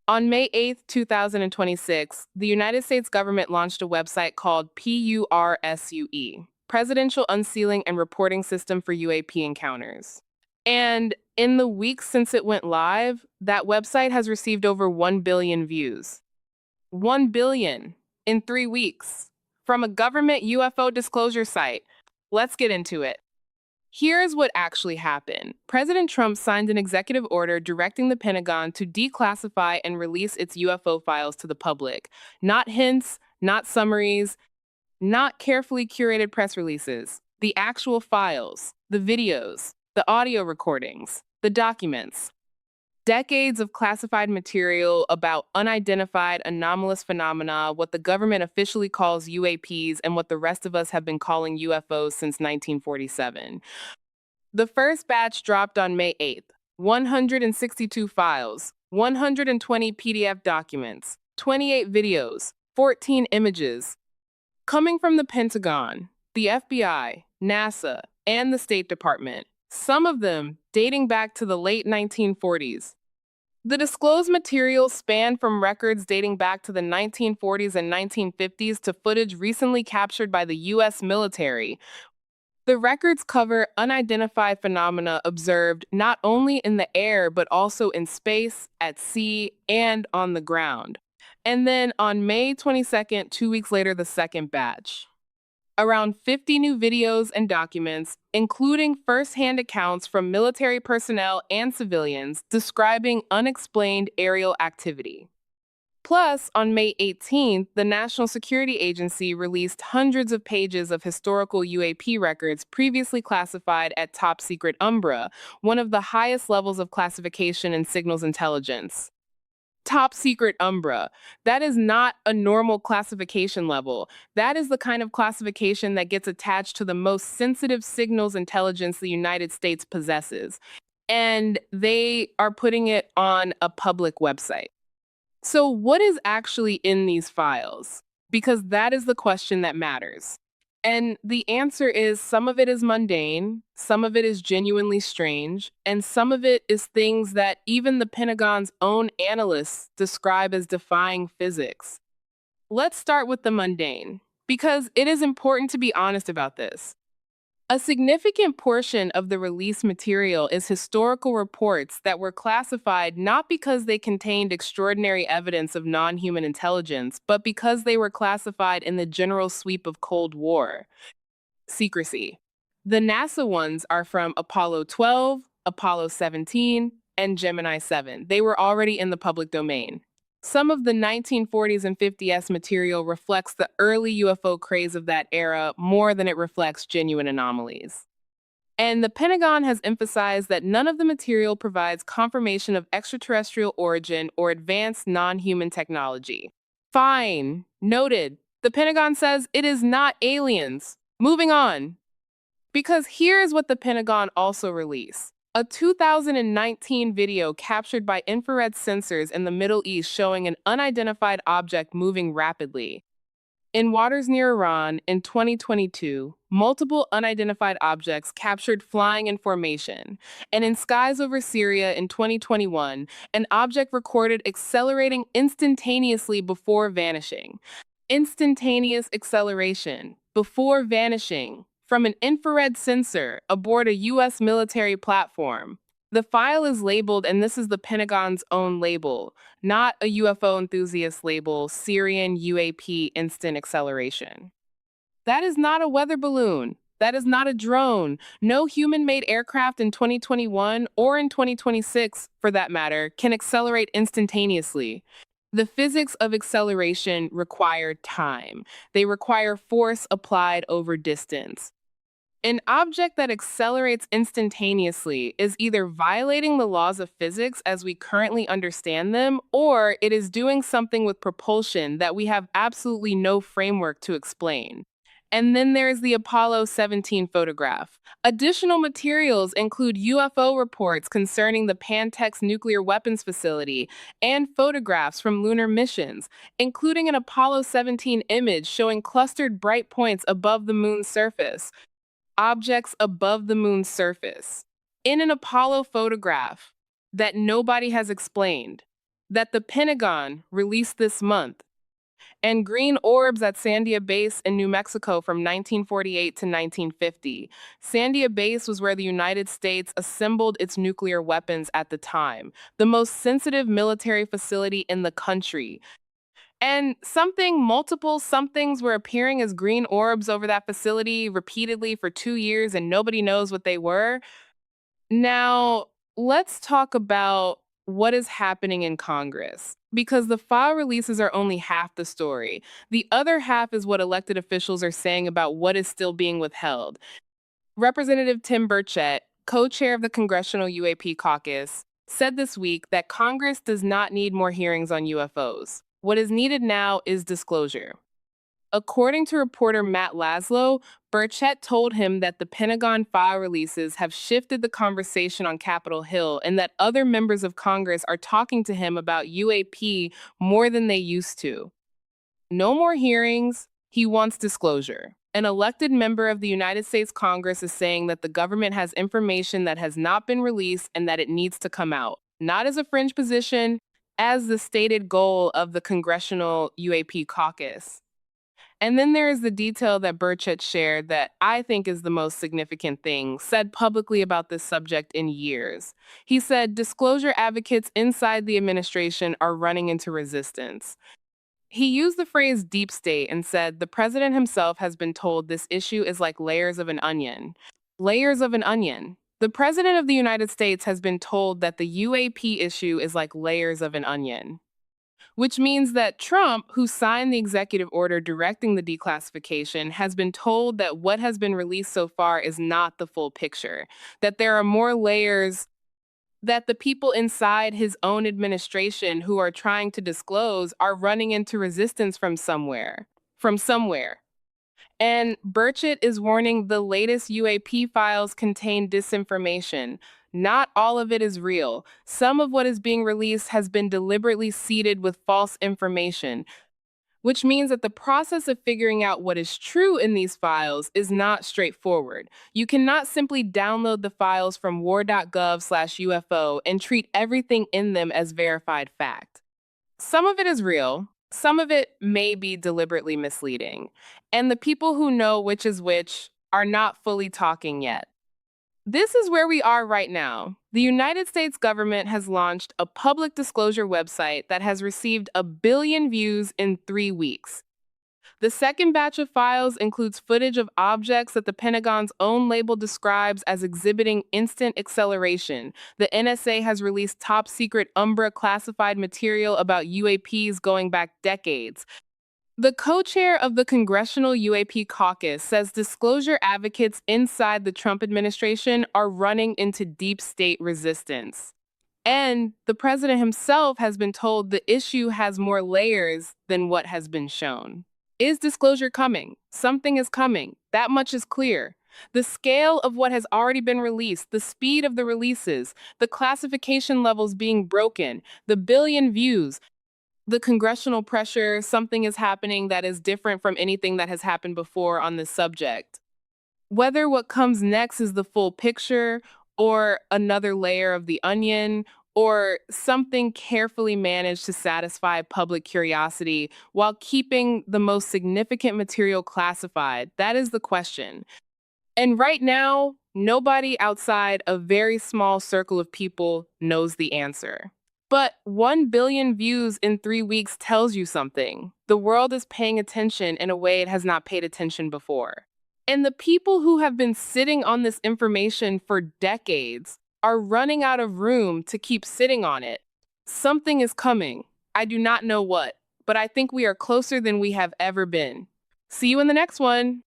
On May 8th, 2026, the United States government launched a website called PURSUE, Presidential Unsealing and Reporting System for UAP Encounters. And in the weeks since it went live, that website has received over 1 billion views. 1 billion in 3 weeks from a government UFO disclosure site. Let's get into it. Here's what actually happened. President Trump signed an executive order directing the Pentagon to declassify and release its UFO files to the public. Not hints, not summaries, not carefully curated press releases. The actual files, the videos, the audio recordings, the documents. Decades of classified material about unidentified anomalous phenomena, what the government officially calls UAPs, and what the rest of us have been calling UFOs since 1947. The first batch dropped on May 8th. 162 files, 120 PDF documents, 28 videos, 14 images. Coming from the Pentagon, the FBI, NASA, and the State Department, some of them dating back to the late 1940s. The disclosed materials span from records dating back to the 1940s and 1950s to footage recently captured by the U.S. military. The records cover unidentified phenomena observed not only in the air but also in space, at sea, and on the ground. And then on May 22nd, 2 weeks later, the second batch. Around 50 new videos and documents, including first-hand accounts from military personnel and civilians describing unexplained aerial activity. Plus, on May 18th, the National Security Agency released hundreds of pages of historical UAP records previously classified at Top Secret Umbra, one of the highest levels of classification in signals intelligence. Top Secret Umbra. That is not a normal classification level. That is the kind of classification that gets attached to the most sensitive signals intelligence the United States possesses. And they are putting it on a public website. So, what is actually in these files? Because that is the question that matters. And the answer is some of it is mundane, some of it is genuinely strange, and some of it is things that even the Pentagon's own analysts describe as defying physics. Let's start with the mundane, because it is important to be honest about this. A significant portion of the release material is historical reports that were classified not because they contained extraordinary evidence of non human intelligence, but because they were classified in the general sweep of Cold War secrecy. The NASA ones are from Apollo 12, Apollo 17, and Gemini 7. They were already in the public domain. Some of the 1940s and 50s material reflects the early UFO craze of that era more than it reflects genuine anomalies. And the Pentagon has emphasized that none of the material provides confirmation of extraterrestrial origin or advanced non human technology. Fine. Noted. The Pentagon says it is not aliens. Moving on. Because here's what the Pentagon also released. A 2019 video captured by infrared sensors in the Middle East showing an unidentified object moving rapidly. In waters near Iran in 2022, multiple unidentified objects captured flying in formation. And in skies over Syria in 2021, an object recorded accelerating instantaneously before vanishing. Instantaneous acceleration before vanishing from an infrared sensor aboard a U.S. military platform. The file is labeled, and this is the Pentagon's own label, not a UFO enthusiast label, Syrian UAP instant acceleration. That is not a weather balloon. That is not a drone. No human made aircraft in 2021 or in 2026, for that matter, can accelerate instantaneously. The physics of acceleration require time. They require force applied over distance. An object that accelerates instantaneously is either violating the laws of physics as we currently understand them, or it is doing something with propulsion that we have absolutely no framework to explain. And then there's the Apollo 17 photograph. Additional materials include UFO reports concerning the Pantex nuclear weapons facility and photographs from lunar missions, including an Apollo 17 image showing clustered bright points above the moon's surface. Objects above the moon's surface in an Apollo photograph that nobody has explained. that the Pentagon released this month, and green orbs at Sandia Base in New Mexico from 1948 to 1950. Sandia Base was where the United States assembled its nuclear weapons at the time, the most sensitive military facility in the country. And multiple somethings were appearing as green orbs over that facility repeatedly for 2 years, and nobody knows what they were. Now, let's talk about what is happening in Congress, because the file releases are only half the story. The other half is what elected officials are saying about what is still being withheld. Representative Tim Burchett, co chair of the Congressional UAP caucus, said this week that Congress does not need more hearings on UFOs. What is needed now is disclosure. According to reporter Matt Laszlo, Burchett told him that the Pentagon file releases have shifted the conversation on Capitol Hill and that other members of Congress are talking to him about UAP more than they used to. No more hearings. He wants disclosure. An elected member of the United States Congress is saying that the government has information that has not been released and that it needs to come out, not as a fringe position, as the stated goal of the Congressional UAP caucus. And then there is the detail that Burchett shared that I think is the most significant thing said publicly about this subject in years. He said disclosure advocates inside the administration are running into resistance. He used the phrase deep state and said the president himself has been told this issue is like layers of an onion. Layers of an onion. The president of the United States has been told that the UAP issue is like layers of an onion, which means that Trump, who signed the executive order directing the declassification, has been told that what has been released so far is not the full picture, that there are more layers, that the people inside his own administration who are trying to disclose are running into resistance from somewhere. From somewhere. And Burchett is warning the latest UAP files contain disinformation. Not all of it is real. Some of what is being released has been deliberately seeded with false information, which means that the process of figuring out what is true in these files is not straightforward. You cannot simply download the files from war.gov/UFO and treat everything in them as verified fact. Some of it is real, some of it may be deliberately misleading, and the people who know which is which are not fully talking yet. This is where we are right now. The United States government has launched a public disclosure website that has received 1 billion views in 3 weeks. The second batch of files includes footage of objects that the Pentagon's own label describes as exhibiting instant acceleration. The NSA has released top-secret Umbra classified material about UAPs going back decades. The co-chair of the Congressional UAP caucus says disclosure advocates inside the Trump administration are running into deep state resistance. And the president himself has been told the issue has more layers than what has been shown. Is disclosure coming? Something is coming. That much is clear. The scale of what has already been released, the speed of the releases, the classification levels being broken, the billion views, the congressional pressure, something is happening that is different from anything that has happened before on this subject. Whether what comes next is the full picture, or another layer of the onion, or something carefully managed to satisfy public curiosity while keeping the most significant material classified, that is the question. And right now, nobody outside a very small circle of people knows the answer. But 1 billion views in 3 weeks tells you something. The world is paying attention in a way it has not paid attention before. And the people who have been sitting on this information for decades are running out of room to keep sitting on it. Something is coming. I do not know what, but I think we are closer than we have ever been. See you in the next one.